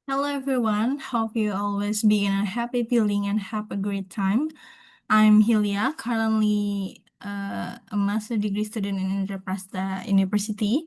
Hello everyone, hope you always be in a happy feeling and have a great time. I'm Hilya, currently a master degree student in Indraprasta University.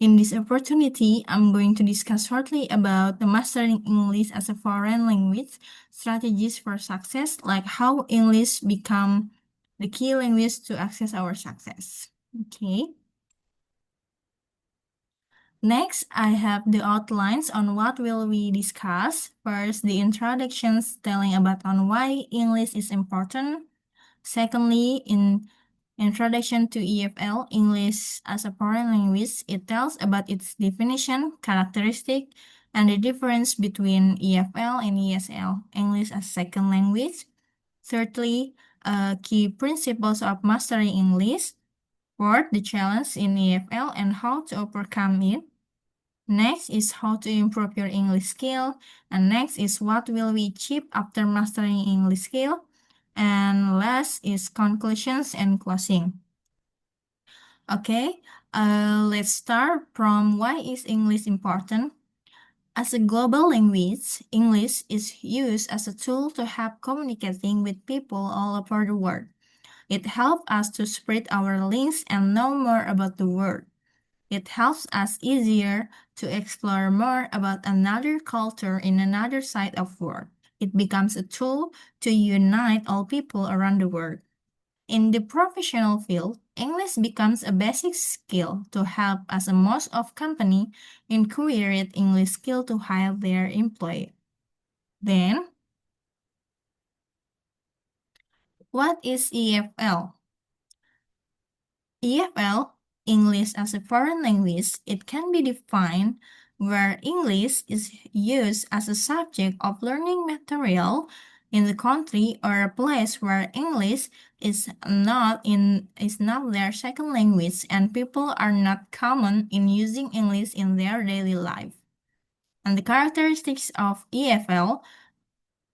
In this opportunity, I'm going to discuss shortly about the mastering English as a foreign language, strategies for success, like how English become the key language to access our success. Okay. Next, I have the outlines on what will we discuss. First, the introductions telling about on why English is important. Secondly, in introduction to EFL, English as a foreign language, it tells about its definition, characteristic, and the difference between EFL and ESL, English as second language. Thirdly, key principles of mastering English. Fourth, the challenge in EFL and how to overcome it. Next is how to improve your English skill. And next is what will we achieve after mastering English skill. And last is conclusions and closing. Okay, let's start from why is English important. As a global language, English is used as a tool to help communicating with people all over the world. It helps us to spread our links and know more about the world. It helps us easier to explore more about another culture in another side of world. It becomes a tool to unite all people around the world. In the professional field, English becomes a basic skill to help as a most of company incorporate English skill to hire their employee. Then, what is EFL? EFL, English as a foreign language, it can be defined where English is used as a subject of learning material in the country or a place where English is not their second language and people are not common in using English in their daily life. And the characteristics of EFL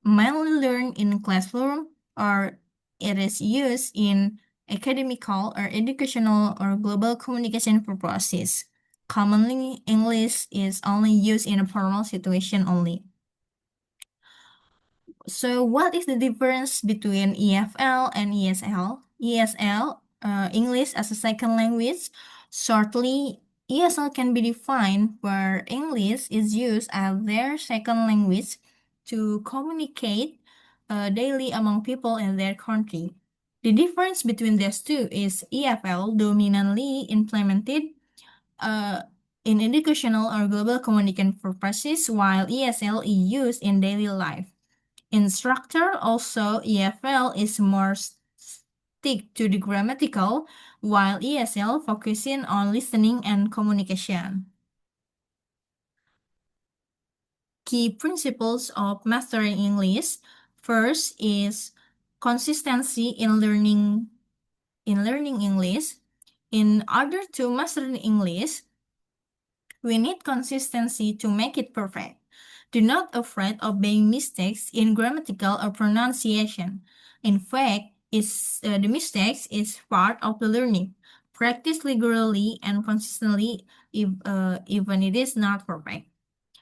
mainly learned in classroom or it is used in academical or educational or global communication purposes. Commonly, English is only used in a formal situation only. So what is the difference between EFL and ESL? ESL, English as a second language. Shortly, ESL can be defined where English is used as their second language to communicate daily among people in their country. The difference between these two is EFL dominantly implemented uh, in educational or global communication purposes, while ESL is used in daily life. Instructor also EFL is more stick to the grammatical, while ESL focusing on listening and communication. Key principles of mastering English. First is consistency in learning English. In order to master English, we need consistency to make it perfect. Do not afraid of being mistakes in grammatical or pronunciation. In fact, the mistakes is part of the learning. Practice regularly and consistently even it is not perfect.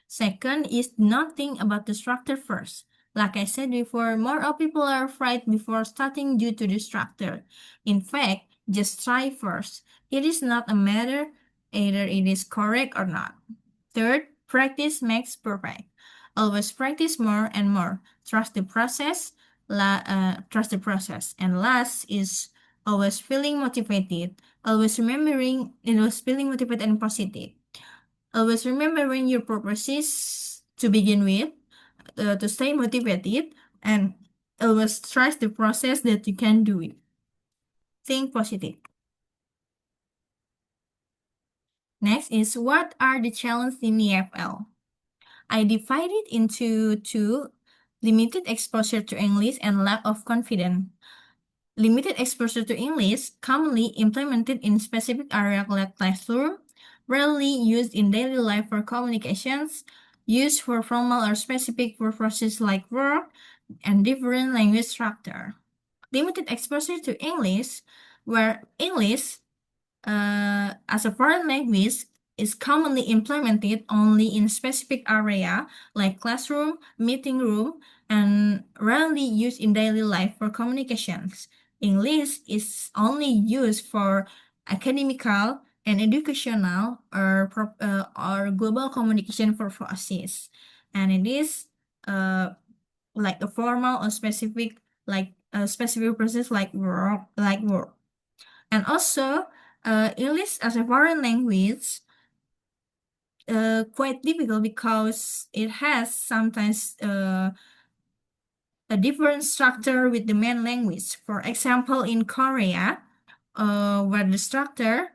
Second is not think about the structure first. Like I said before, more of people are afraid before starting due to the structure. In fact, just try first. It is not a matter either it is correct or not. Third, practice makes perfect. Always practice more and more. Trust the process. Trust the process. And last is always feeling motivated. Always feeling motivated and positive. Always remembering your purposes to begin with, to stay motivated, and always trust the process that you can do it. Think positive. Next is what are the challenges in EFL? I divide it into two: limited exposure to English and lack of confidence. Limited exposure to English, commonly implemented in specific areas like classroom, rarely used in daily life for communications, used for formal or specific purposes like work, and different language structure. Limited exposure to English, where English as a foreign language is commonly implemented only in specific area like classroom, meeting room, and rarely used in daily life for communications. English is only used for academical and educational or global communication purposes, and it is uh, like a formal or specific like a specific process like work. And also, English as a foreign language quite difficult because it has sometimes a different structure with the main language. For example, in Korea, where the structure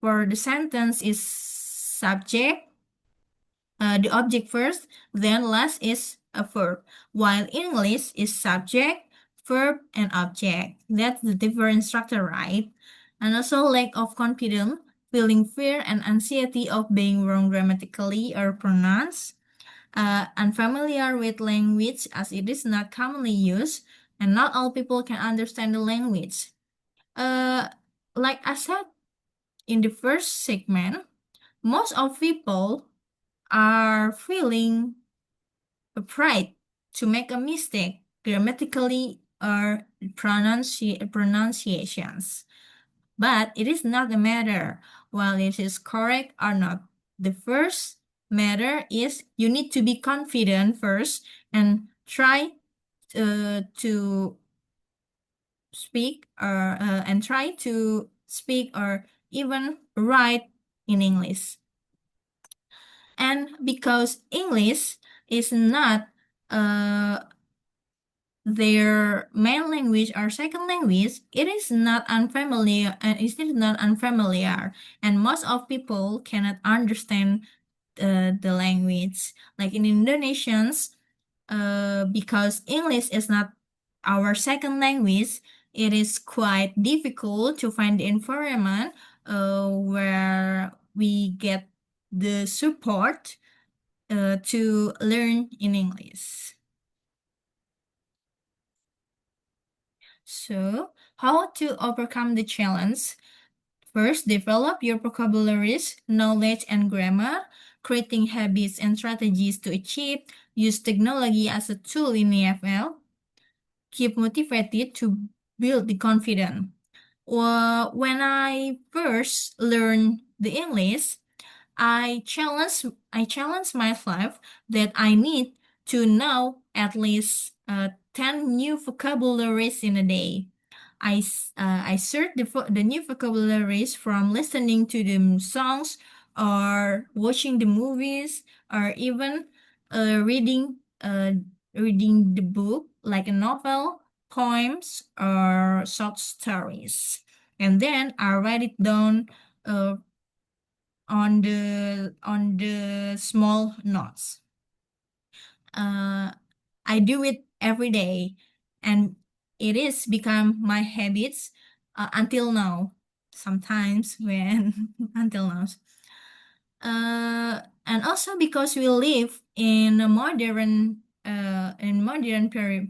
for the sentence is subject, the object first, then last is a verb, while English is subject, verb, and object. That's the different structure, right? And also lack of confidence, feeling fear and anxiety of being wrong grammatically or pronounced, unfamiliar with language as it is not commonly used, and not all people can understand the language. Uh, like I said in the first segment, most of people are feeling afraid to make a mistake grammatically or pronunciations. But it is not a matter while it is correct or not. The first matter is you need to be confident first and try to speak or even write in English. And because English is not uh, their main language or second language, it is not unfamiliar and it is not unfamiliar, and most of people cannot understand the language. Like in Indonesians, because English is not our second language, it is quite difficult to find the environment where we get the support to learn in English. So, how to overcome the challenge? First, develop your vocabularies, knowledge, and grammar, creating habits and strategies to achieve. Use technology as a tool in EFL. Keep motivated to build the confidence. Well, when I first learned the English, I challenge myself that I need to know at least 10 new vocabularies in a day. I search the new vocabularies from listening to the songs or watching the movies or even reading the book like a novel, poems, or short stories. And then I write it down uh, on the small notes. Uh, I do it every day, and it is become my habits until now. Sometimes when until now. And also because we live in a modern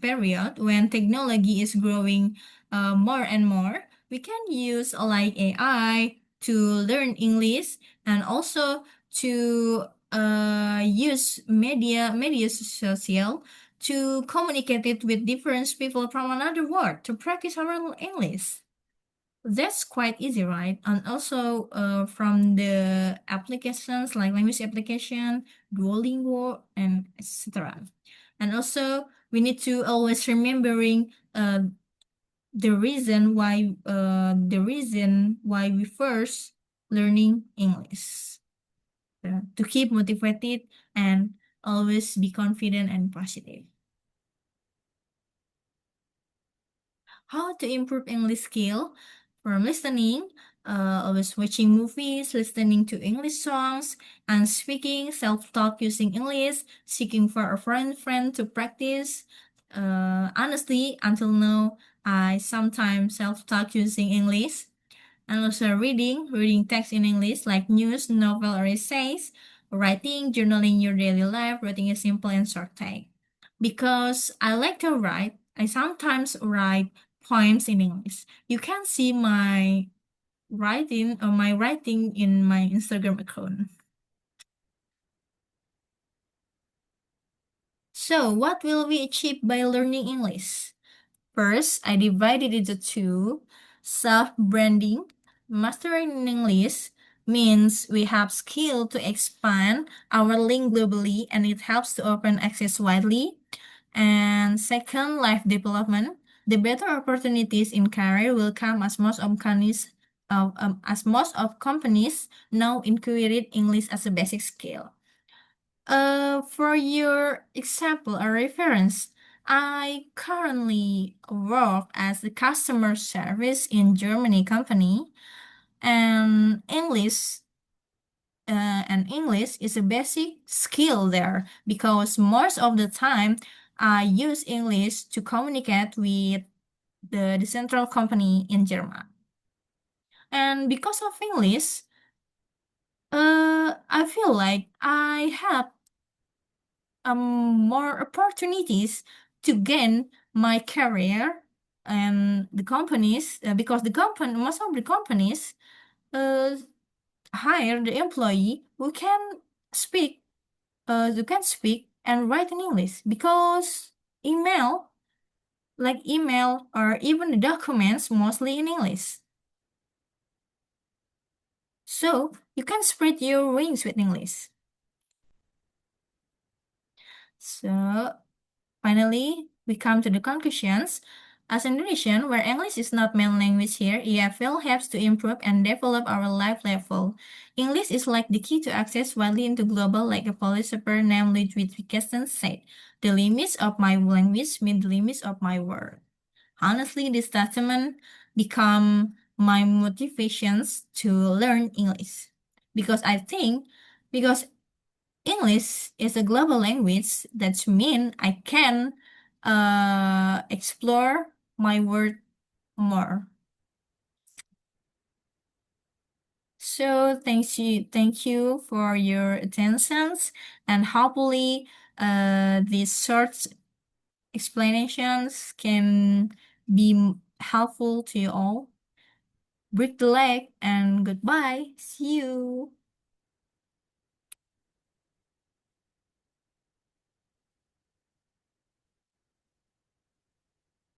period when technology is growing more and more, we can use like AI to learn English, and also to use media social to communicate it with different people from another world to practice our English. That's quite easy, right? And also from the applications like language application, Duolingo, and etc. And also we need to always remembering the reason why we first learning English, to keep motivated and always be confident and positive. How to improve English skill? From listening, always watching movies, listening to English songs, and speaking, self-talk using English, seeking for a friend to practice. Honestly, until now, I sometimes self-talk using English, and also reading text in English like news, novel, or essays, writing, journaling your daily life, writing a simple and short text. Because I like to write, I sometimes write poems in English. You can see writing in my Instagram account. So, what will we achieve by learning English? First, I divided it into two. Self-branding. Mastering English means we have skill to expand our link globally and it helps to open access widely. And second, life development. The better opportunities in career will come as most of companies now incorporate English as a basic skill. For your example or reference, I currently work as the customer service in Germany company, and English is a basic skill there because most of the time I use English to communicate with the central company in Germany. And because of English, I feel like I have more opportunities to gain my career and the companies because the company most of the companies uh, hire the employee speak who can speak and write in English because email email or even the documents mostly in English, so you can spread your wings with English. So finally, we come to the conclusions. As a nation where English is not main language here, EFL helps to improve and develop our life level. English is like the key to access widely into global, like a philosopher named Ludwig Wittgenstein said. The limits of my language mean the limits of my world. Honestly, this statement become my motivations to learn English because I think because English is a global language that means I can explore my word more. So thank you for your attentions, and hopefully these short explanations can be helpful to you all. Break the leg and goodbye. See you.